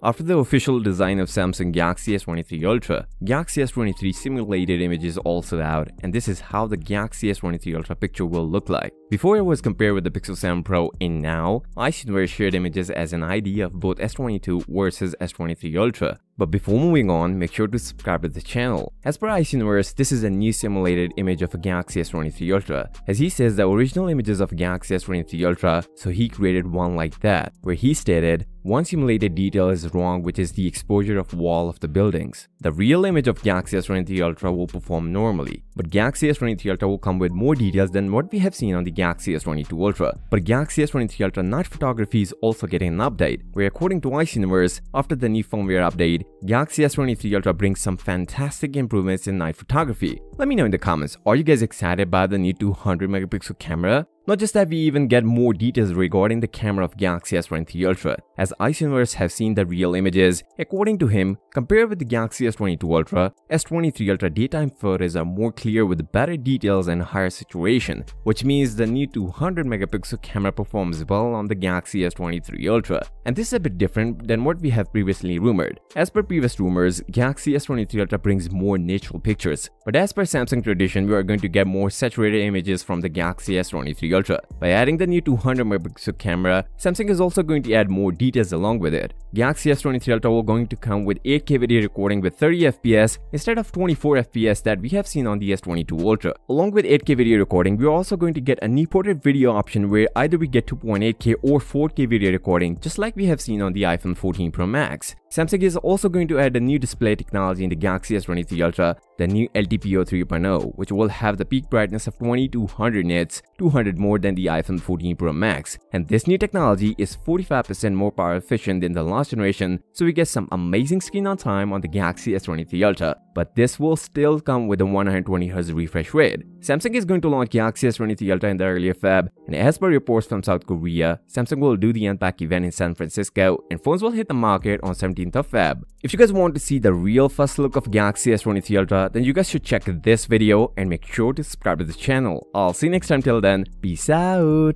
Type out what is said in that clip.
After the official design of Samsung Galaxy S23 Ultra, Galaxy S23 simulated image is also out, and this is how the Galaxy S23 Ultra picture will look like. Before it was compared with the Pixel 7 Pro in now, iSignware shared images as an idea of both S22 versus S23 Ultra. But before moving on, make sure to subscribe to the channel. As per iSignware, this is a new simulated image of a Galaxy S23 Ultra, as he says the original images of Galaxy S23 Ultra, so he created one like that, where he stated, one simulated detail is wrong, which is the exposure of wall of the buildings. The real image of Galaxy S23 Ultra will perform normally, but Galaxy S23 Ultra will come with more details than what we have seen on the Galaxy S22 Ultra. But Galaxy S23 Ultra night photography is also getting an update, where according to iSignware, after the new firmware update, Galaxy S23 Ultra brings some fantastic improvements in night photography. Let me know in the comments, are you guys excited by the new 200 megapixel camera? Not just that, we even get more details regarding the camera of Galaxy S23 Ultra, as iSignware have seen the real images. According to him, compared with the Galaxy S22 Ultra, S23 Ultra daytime photos are more clear with better details and higher saturation, which means the new 200 megapixel camera performs well on the Galaxy S23 Ultra. And this is a bit different than what we have previously rumored. As per previous rumors, Galaxy S23 Ultra brings more natural pictures, but as per Samsung tradition, we are going to get more saturated images from the Galaxy S23 Ultra. By adding the new 200 megapixel camera, Samsung is also going to add more details along with it. Galaxy S23 Ultra will going to come with 8K video recording with 30 FPS instead of 24 FPS that we have seen on the S22 Ultra. Along with 8K video recording, we are also going to get a new portrait video option where either we get 2.8K or 4K video recording, just like we have seen on the iPhone 14 Pro Max. Samsung is also going to add a new display technology in the Galaxy S23 Ultra, the new LTPO 3.0, which will have the peak brightness of 2200 nits, 200 more than the iPhone 14 Pro Max. And this new technology is 45% more power efficient than the last generation, so we get some amazing screen on time on the Galaxy S23 Ultra. But this will still come with a 120Hz refresh rate. Samsung is going to launch Galaxy S23 Ultra in the early Feb, and as per reports from South Korea, Samsung will do the unpack event in San Francisco, and phones will hit the market on 17th of Feb. If you guys want to see the real first look of Galaxy S23 Ultra, then you guys should check this video and make sure to subscribe to the channel. I'll see you next time. Till then, peace out.